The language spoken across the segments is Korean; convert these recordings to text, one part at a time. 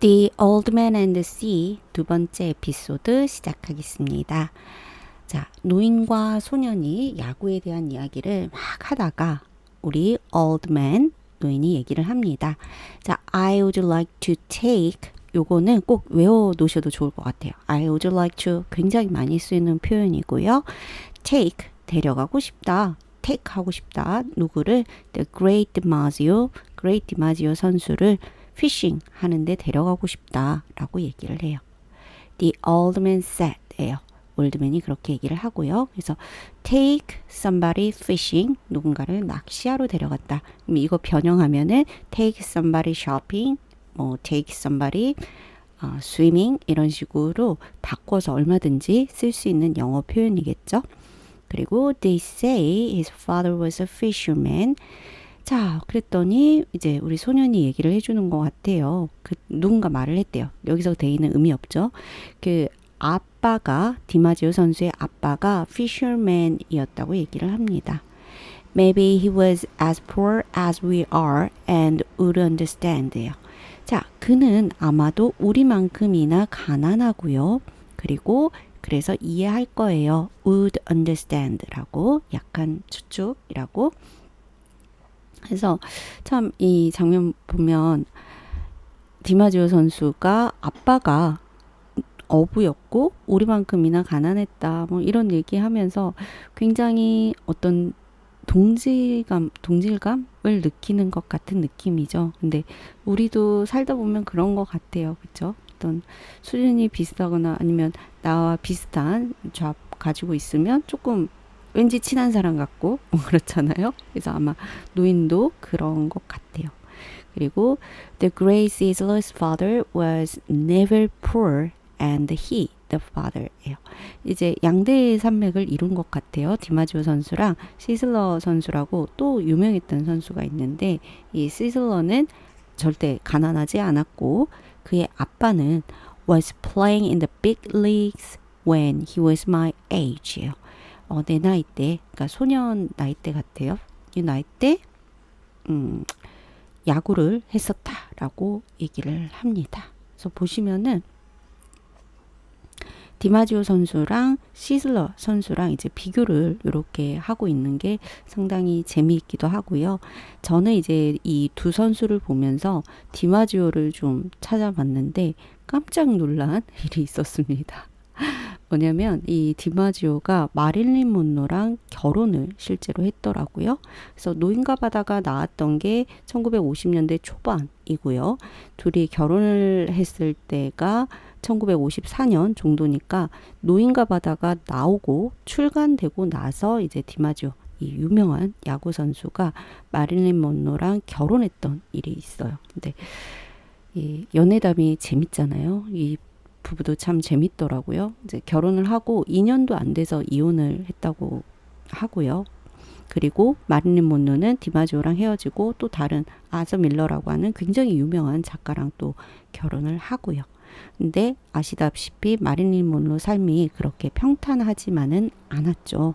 The Old Man and the Sea 두 번째 에피소드 시작하겠습니다. 자, 노인과 소년이 야구에 대한 이야기를 막 하다가 우리 Old Man, 노인이 얘기를 합니다. 자, I would like to take 요거는 꼭 외워 놓으셔도 좋을 것 같아요. I would like to 굉장히 많이 쓰이는 표현이고요. take, 데려가고 싶다. take 하고 싶다. 누구를? The Great DiMaggio 선수를 fishing 하는데 데려가고 싶다라고 얘기를 해요. The old man said 예요. 올드맨이 그렇게 얘기를 하고요. 그래서 take somebody fishing, 누군가를 낚시하러 데려갔다. 그럼 이거 변형하면은 take somebody shopping, 뭐 take somebody swimming 이런 식으로 바꿔서 얼마든지 쓸 수 있는 영어 표현이겠죠. 그리고 they say his father was a fisherman. 자, 그랬더니 이제 우리 소년이 얘기를 해주는 것 같아요. 누군가 말을 했대요. 여기서 대의는 의미 없죠. 아빠가, 디마지오 선수의 아빠가 fisherman이었다고 얘기를 합니다. Maybe he was as poor as we are and would understand요. 자, 그는 아마도 우리만큼이나 가난하고요. 그리고 그래서 이해할 거예요. would understand라고 약간 추측이라고. 그래서 참 이 장면 보면 디마지오 선수가 아빠가 어부였고 우리만큼이나 가난했다 뭐 이런 얘기하면서 굉장히 어떤 동질감을 느끼는 것 같은 느낌이죠. 근데 우리도 살다 보면 그런 것 같아요. 그렇죠? 어떤 수준이 비슷하거나 아니면 나와 비슷한 잡 가지고 있으면 조금 왠지 친한 사람 같고 뭐 그렇잖아요. 그래서 아마 노인도 그런 것 같아요. 그리고 The great Caesar's father was never poor and he, the father예요. 이제 양대의 산맥을 이룬 것 같아요. 디마지오 선수랑 시슬러 선수라고 또 유명했던 선수가 있는데 이 시슬러는 절대 가난하지 않았고 그의 아빠는 was playing in the big leagues when he was my age예요. 내 나이 때, 그러니까 소년 나이 때 같아요. 이 나이 때 야구를 했었다라고 얘기를 합니다. 그래서 보시면은 디마지오 선수랑 시슬러 선수랑 이제 비교를 이렇게 하고 있는 게 상당히 재미있기도 하고요. 저는 이제 이 두 선수를 보면서 디마지오를 좀 찾아봤는데 깜짝 놀란 일이 있었습니다. 뭐냐면 이 디마지오가 마릴린 monroe랑 결혼을 실제로 했더라고요. 그래서 노인과 바다가 나왔던 게 1950년대 초반이고요. 둘이 결혼을 했을 때가 1954년 정도니까 노인과 바다가 나오고 출간되고 나서 이제 디마지오 이 유명한 야구 선수가 마릴린 monroe랑 결혼했던 일이 있어요. 근데 이 연애담이 재밌잖아요. 이 부부도 참 재밌더라고요. 이제 결혼을 하고 2년도 안 돼서 이혼을 했다고 하고요. 그리고 마릴린 monroe는 디마지오랑 헤어지고 또 다른 아저 밀러라고 하는 굉장히 유명한 작가랑 또 결혼을 하고요. 근데 아시다시피 마릴린 monroe 삶이 그렇게 평탄하지만은 않았죠.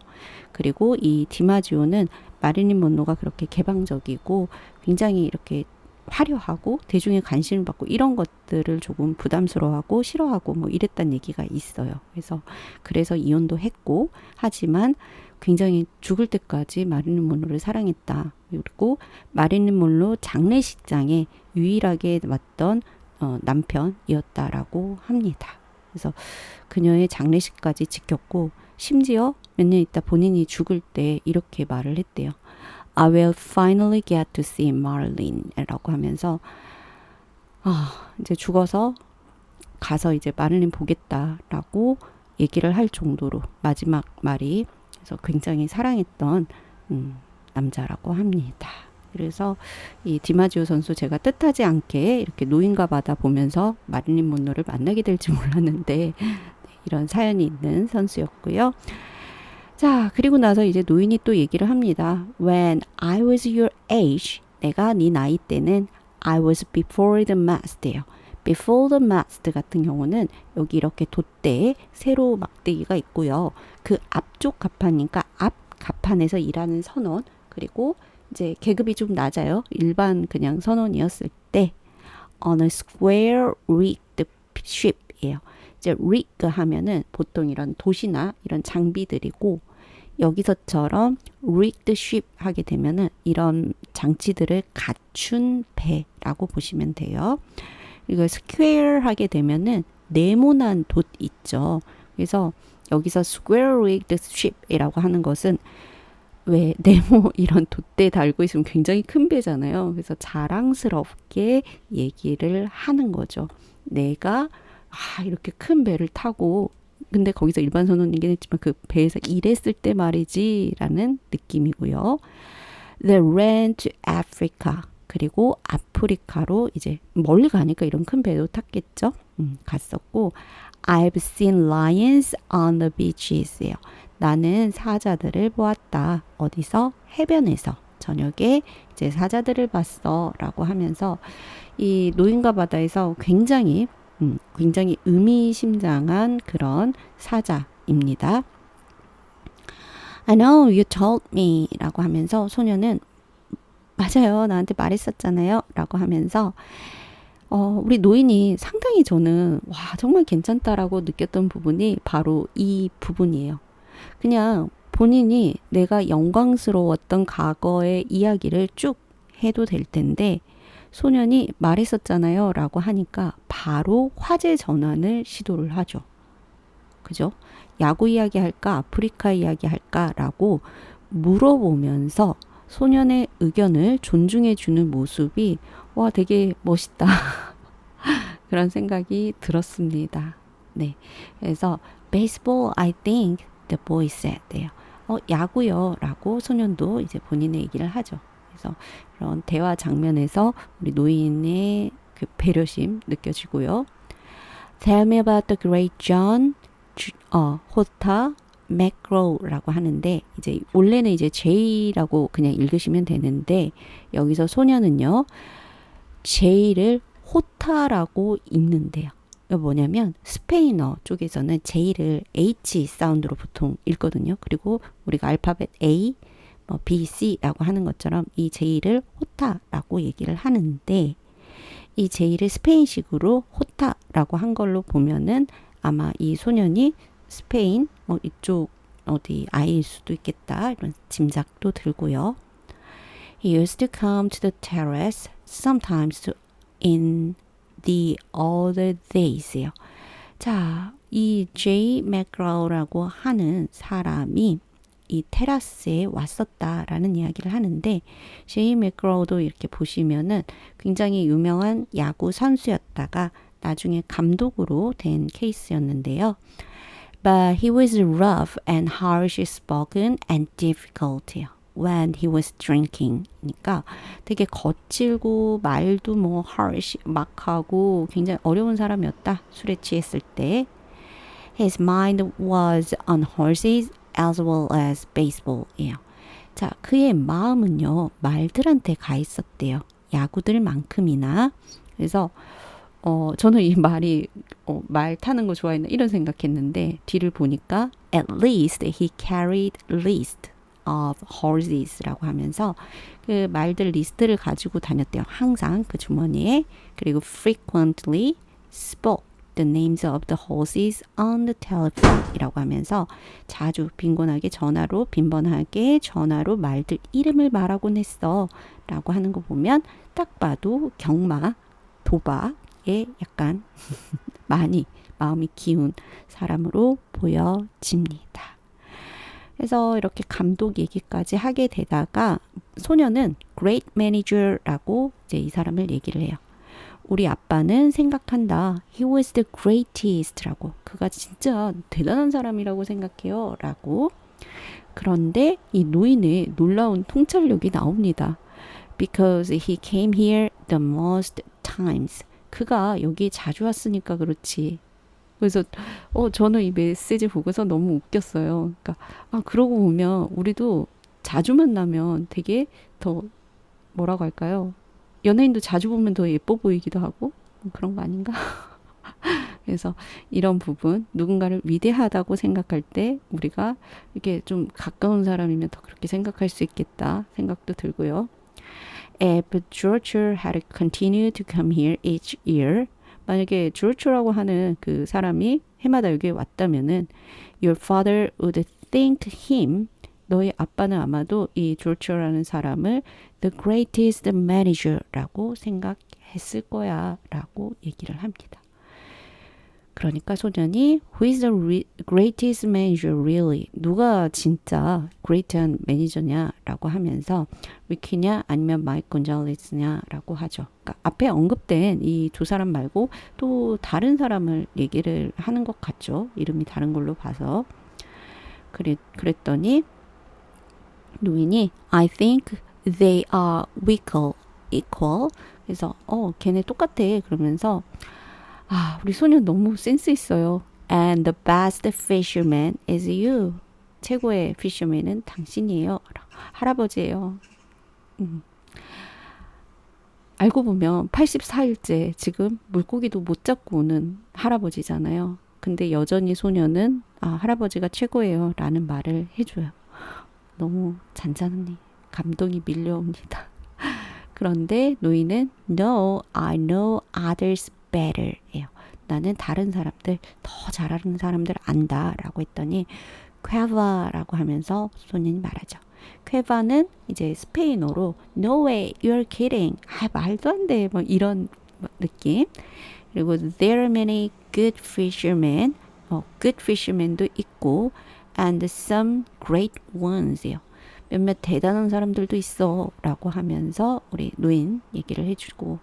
그리고 이 디마지오는 마릴린 monroe가 그렇게 개방적이고 굉장히 이렇게 화려하고 대중의 관심을 받고 이런 것들을 조금 부담스러워하고 싫어하고 뭐 이랬단 얘기가 있어요. 그래서 이혼도 했고 하지만 굉장히 죽을 때까지 마릴린 monroe를 사랑했다. 그리고 마릴린 monroe 장례식장에 유일하게 왔던 남편이었다라고 합니다. 그래서 그녀의 장례식까지 지켰고 심지어 몇 년 있다 본인이 죽을 때 이렇게 말을 했대요. I will finally get to see Marilyn 라고 하면서 이제 죽어서 가서 이제 마릴린 보겠다라고 얘기를 할 정도로 마지막 말이 그래서 굉장히 사랑했던 남자라고 합니다. 그래서 이 디마지오 선수 제가 뜻하지 않게 이렇게 노인과 바다 보면서 마릴린 monroe를 만나게 될지 몰랐는데 이런 사연이 있는 선수였고요. 자, 그리고 나서 이제 노인이 또 얘기를 합니다. When I was your age, 내가 네 나이 때는 I was before the mast예요. before the mast 같은 경우는 여기 이렇게 돛대에 세로 막대기가 있고요. 그 앞쪽 갑판이니까 앞 갑판에서 일하는 선원 그리고 이제 계급이 좀 낮아요. 일반 그냥 선원이었을 때 on a square rigged ship이에요. 이제 rig 하면은 보통 이런 도시나 이런 장비들이고 여기서처럼 rigged ship 하게 되면은 이런 장치들을 갖춘 배라고 보시면 돼요. 이거 square 하게 되면은 네모난 돛 있죠. 그래서 여기서 square rigged ship이라고 하는 것은 왜 네모 이런 돛대 달고 있으면 굉장히 큰 배잖아요. 그래서 자랑스럽게 얘기를 하는 거죠. 내가 이렇게 큰 배를 타고 근데 거기서 일반 선원이긴 했지만 그 배에서 일했을 때 말이지 라는 느낌이고요. They ran to Africa. 그리고 아프리카로 이제 멀리 가니까 이런 큰 배도 탔겠죠. 갔었고 I've seen lions on the beaches예요. 나는 사자들을 보았다. 어디서? 해변에서. 저녁에 이제 사자들을 봤어 라고 하면서 이 노인과 바다에서 굉장히 의미심장한 그런 사자입니다. I know you told me 라고 하면서 소녀는 맞아요. 나한테 말했었잖아요. 라고 하면서 우리 노인이 상당히 저는 와 정말 괜찮다라고 느꼈던 부분이 바로 이 부분이에요. 그냥 본인이 내가 영광스러웠던 과거의 이야기를 쭉 해도 될 텐데 소년이 말했었잖아요 라고 하니까 바로 화제 전환을 시도를 하죠. 그죠? 야구 이야기 할까 아프리카 이야기 할까 라고 물어보면서 소년의 의견을 존중해 주는 모습이 와 되게 멋있다 그런 생각이 들었습니다. 네, 그래서 baseball I think the boy said 돼요. 야구요 라고 소년도 이제 본인의 얘기를 하죠. 그래서 그런 대화 장면에서 우리 노인의 그 배려심 느껴지고요. Tell me about the great John 호타 맥그로우라고 하는데 이제 원래는 이제 J라고 그냥 읽으시면 되는데 여기서 소녀는요 J를 호타라고 읽는데요. 이거 뭐냐면 스페인어 쪽에서는 J를 H 사운드로 보통 읽거든요. 그리고 우리가 알파벳 A, B, C라고 하는 것처럼 이 J를 호타라고 얘기를 하는데 이 J를 스페인식으로 호타라고 한 걸로 보면은 아마 이 소년이 스페인 이쪽 어디 아이일 수도 있겠다 이런 짐작도 들고요. He used to come to the terrace sometimes in the other days요. 자, 이 J. 맥그라우라고 하는 사람이 이 테라스에 왔었다라는 이야기를 하는데 J. 맥그라우도 이렇게 보시면은 굉장히 유명한 야구 선수였다가 나중에 감독으로 된 케이스였는데요. But he was rough and harsh spoken and difficult when he was drinking. 그러니까 되게 거칠고 말도 뭐 harsh 막 하고 굉장히 어려운 사람이었다. 술에 취했을 때. His mind was on horses as well as baseball이에요. 자, 그의 마음은요. 말들한테 가 있었대요. 야구들만큼이나. 그래서 저는 이 말이 말 타는 거 좋아했나 이런 생각했는데 뒤를 보니까 at least he carried list of horses라고 하면서 그 말들 리스트를 가지고 다녔대요. 항상 그 주머니에. 그리고 frequently spoke the names of the horses on the telephone 이라고 하면서 자주 빈번하게 전화로 말들 이름을 말하곤 했어 라고 하는 거 보면 딱 봐도 경마, 도박에 약간 많이 마음이 기운 사람으로 보여집니다. 그래서 이렇게 감독 얘기까지 하게 되다가 소녀는 great manager라고 이제 이 사람을 얘기를 해요. 우리 아빠는 생각한다. He was the greatest라고. 그가 진짜 대단한 사람이라고 생각해요. 라고. 그런데 이 노인의 놀라운 통찰력이 나옵니다. Because he came here the most times. 그가 여기 자주 왔으니까 그렇지. 그래서 저는 이 메시지 보고서 너무 웃겼어요. 그러니까 그러고 보면 우리도 자주 만나면 되게 더 뭐라고 할까요? 연예인도 자주 보면 더 예뻐 보이기도 하고 그런 거 아닌가? 그래서 이런 부분 누군가를 위대하다고 생각할 때 우리가 이렇게 좀 가까운 사람이면 더 그렇게 생각할 수 있겠다 생각도 들고요. If George had continued to come here each year, 만약에 조르츠라고 하는 그 사람이 해마다 여기에 왔다면은 your father would think him, 너희 아빠는 아마도 이 조르츠라는 사람을 the greatest manager라고 생각했을 거야 라고 얘기를 합니다. 그러니까 소년이 Who is the greatest manager really? 누가 진짜 great한 매니저냐 라고 하면서 리키냐 아니면 마이크 곤잘레스냐 라고 하죠. 그러니까 앞에 언급된 이 두 사람 말고 또 다른 사람을 얘기를 하는 것 같죠. 이름이 다른 걸로 봐서. 그랬더니 노인이 I think they are equal. 그래서 걔네 똑같아. 그러면서 우리 소년 너무 센스 있어요. And the best fisherman is you. 최고의 fisherman은 당신이에요. 할아버지예요. 알고 보면 84일째 지금 물고기도 못 잡고 오는 할아버지잖아요. 근데 여전히 소년은 할아버지가 최고예요 라는 말을 해줘요. 너무 잔잔한 감동이 밀려옵니다. 그런데 노인은 No, I know others better 예요. 나는 다른 사람들, 더 잘하는 사람들 안다 라고 했더니 퀘바라고 하면서 소년이 말하죠. 퀘바는 이제 스페인어로 No way, you're kidding. 말도 안 돼. 뭐 이런 느낌. 그리고 There are many good fishermen. good fishermen도 있고 and some great ones 예요. 몇몇 대단한 사람들도 있어 라고 하면서 우리 노인 얘기를 해주고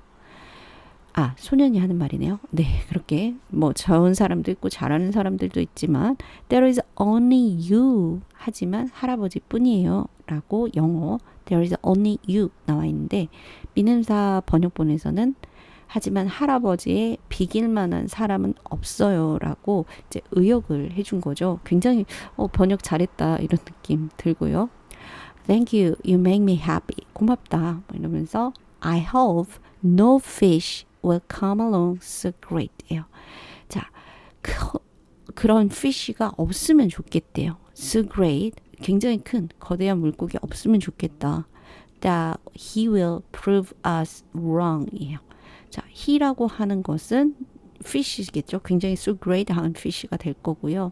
소년이 하는 말이네요. 네, 그렇게 뭐 좋은 사람도 있고 잘하는 사람들도 있지만 There is only you. 하지만 할아버지 뿐이에요. 라고 영어 There is only you 나와 있는데 미nem사 번역본에서는 하지만 할아버지의 비길 만한 사람은 없어요. 라고 이제 의역을 해준 거죠. 굉장히 번역 잘했다 이런 느낌 들고요. Thank you. You make me happy. 고맙다. 뭐 이러면서 I hope no fish will come along so great. 예요. 자, 그런 fish가 없으면 좋겠대요. So great. 굉장히 큰 거대한 물고기 없으면 좋겠다. That he will prove us wrong. 예요. 자, he라고 하는 것은 fish겠죠. 굉장히 so great 한 fish가 될 거고요.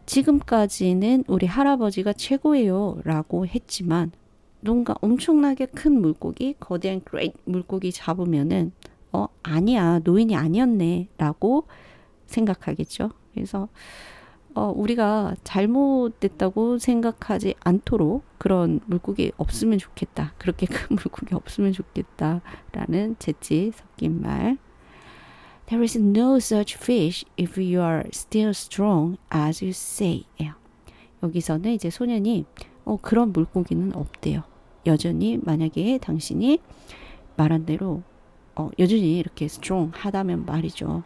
지금까지는 우리 할아버지가 최고예요 라고 했지만 뭔가 엄청나게 큰 물고기, 거대한 great 물고기 잡으면은 아니야, 노인이 아니었네 라고 생각하겠죠. 그래서 우리가 잘못됐다고 생각하지 않도록 그런 물고기 없으면 좋겠다. 그렇게 큰 물고기 없으면 좋겠다 라는 재치 섞인 말. There is no such fish if you are still strong as you say. 여기서는 이제 소년이 그런 물고기는 없대요. 여전히 만약에 당신이 말한 대로 여전히 이렇게 strong 하다면 말이죠.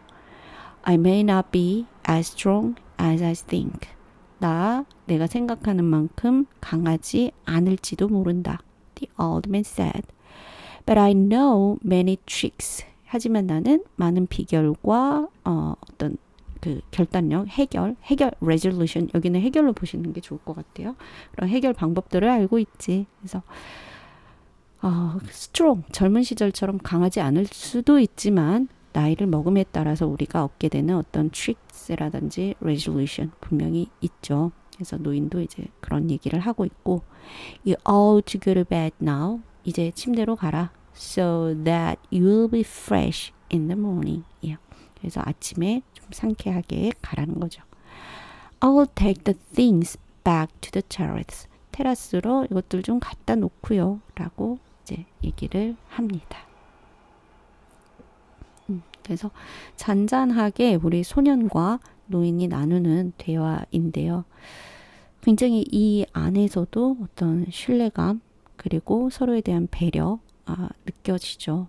I may not be as strong as I think. 내가 생각하는 만큼 강하지 않을지도 모른다. The old man said. But I know many tricks. 하지만 나는 많은 비결과 어떤 그 결단력, 해결 resolution 여기는 해결로 보시는 게 좋을 것 같아요. 그런 해결 방법들을 알고 있지. 그래서 strong 젊은 시절처럼 강하지 않을 수도 있지만 나이를 먹음에 따라서 우리가 얻게 되는 어떤 tricks라든지 resolution 분명히 있죠. 그래서 노인도 이제 그런 얘기를 하고 있고 You all to go to bed now. 이제 침대로 가라. So that you'll be fresh in the morning. 그래서 아침에 좀 상쾌하게 가라는 거죠. I'll take the things back to the terrace. 테라스로 이것들 좀 갖다 놓고요. 라고 이제 얘기를 합니다. 그래서 잔잔하게 우리 소년과 노인이 나누는 대화인데요. 굉장히 이 안에서도 어떤 신뢰감 그리고 서로에 대한 배려 느껴지죠.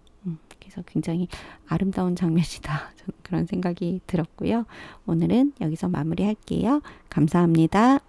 그래서 굉장히 아름다운 장면이다. 그런 생각이 들었고요. 오늘은 여기서 마무리할게요. 감사합니다.